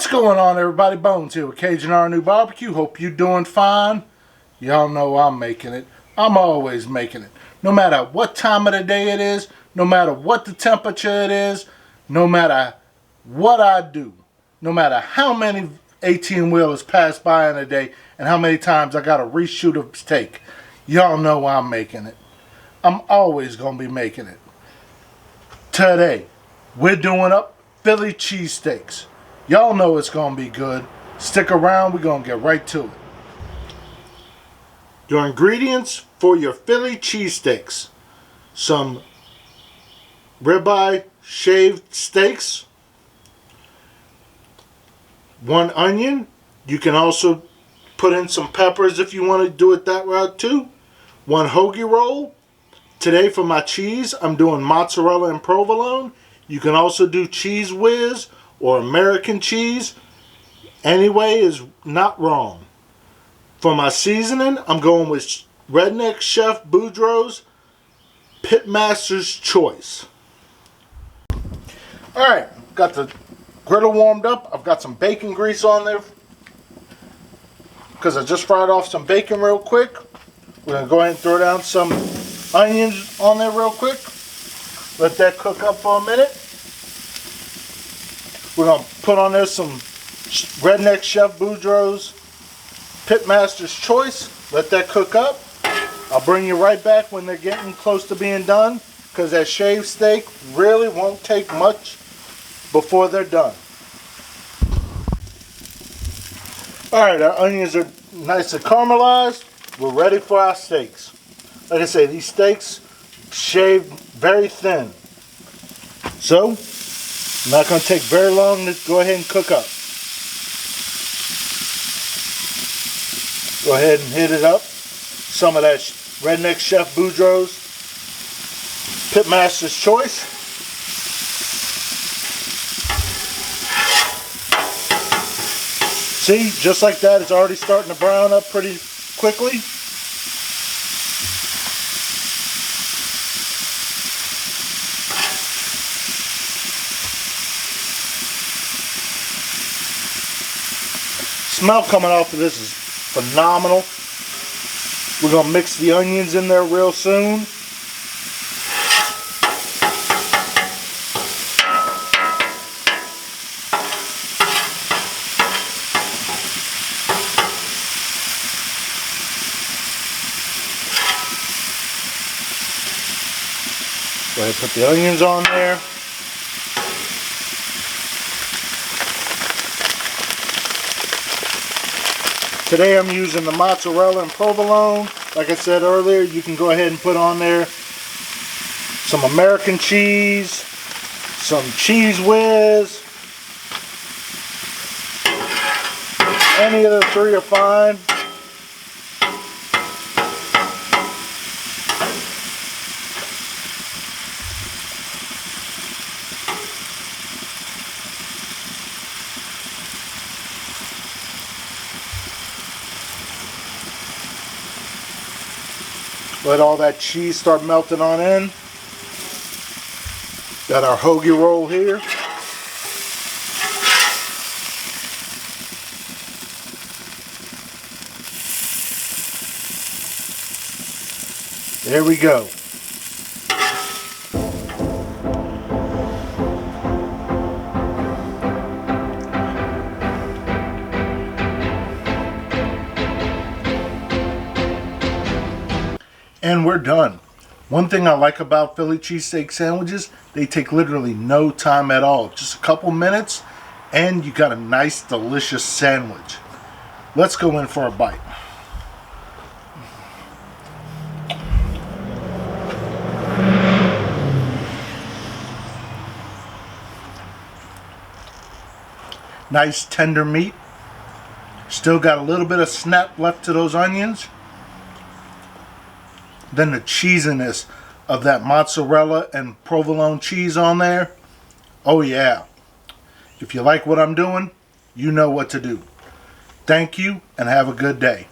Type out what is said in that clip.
What's going on, everybody? Bones here with CAJUNRNEWBBQ. Hope you're doing fine. Y'all know I'm making it. I'm always making it. No matter what time of the day it is, no matter what the temperature it is, no matter what I do, no matter how many 18-wheelers pass by in a day and how many times I got to reshoot a steak, y'all know I'm making it. I'm always going to be making it. Today, we're doing up Philly cheesesteaks. Y'all know it's going to be good. Stick around, we're going to get right to it. Your ingredients for your Philly cheesesteaks: some ribeye shaved steaks, 1 onion. You can also put in some peppers if you want to do it that route too. 1 hoagie roll. Today for my cheese, I'm doing mozzarella and provolone. You can also do cheese whiz or American cheese. Anyway is not wrong. For my seasoning, I'm going with Redneck Chef Boudreaux's Pitmaster's Choice. Alright, got the griddle warmed up. I've got some bacon grease on there because I just fried off some bacon real quick. We're going to go ahead and throw down some onions on there real quick. Let that cook up for a minute. We're going to put on there some Redneck Chef Boudreaux's Pitmaster's Choice. Let that cook up. I'll bring you right back when they're getting close to being done, because that shaved steak really won't take much before they're done. Alright, our onions are nice and caramelized. We're ready for our steaks. Like I say, these steaks shaved very thin. So, not going to take very long to go ahead and cook up. Go ahead and hit it up. Some of that Redneck Chef Boudreaux's Pitmaster's Choice. See, just like that, it's already starting to brown up pretty quickly. Smell coming off of this is phenomenal. We're going to mix the onions in there real soon. Go ahead and put the onions on there. Today I'm using the mozzarella and provolone. Like I said earlier, you can go ahead and put on there some American cheese, some cheese whiz. Any of the 3 are fine. Let all that cheese start melting on in. Got our hoagie roll here. There we go. And we're done. One thing I like about Philly cheesesteak sandwiches, they take literally no time at all. Just a couple minutes and you got a nice, delicious sandwich. Let's go in for a bite. Nice tender meat. Still got a little bit of snap left to those onions. Then the cheesiness of that mozzarella and provolone cheese on there. Oh yeah. If you like what I'm doing, you know what to do. Thank you and have a good day.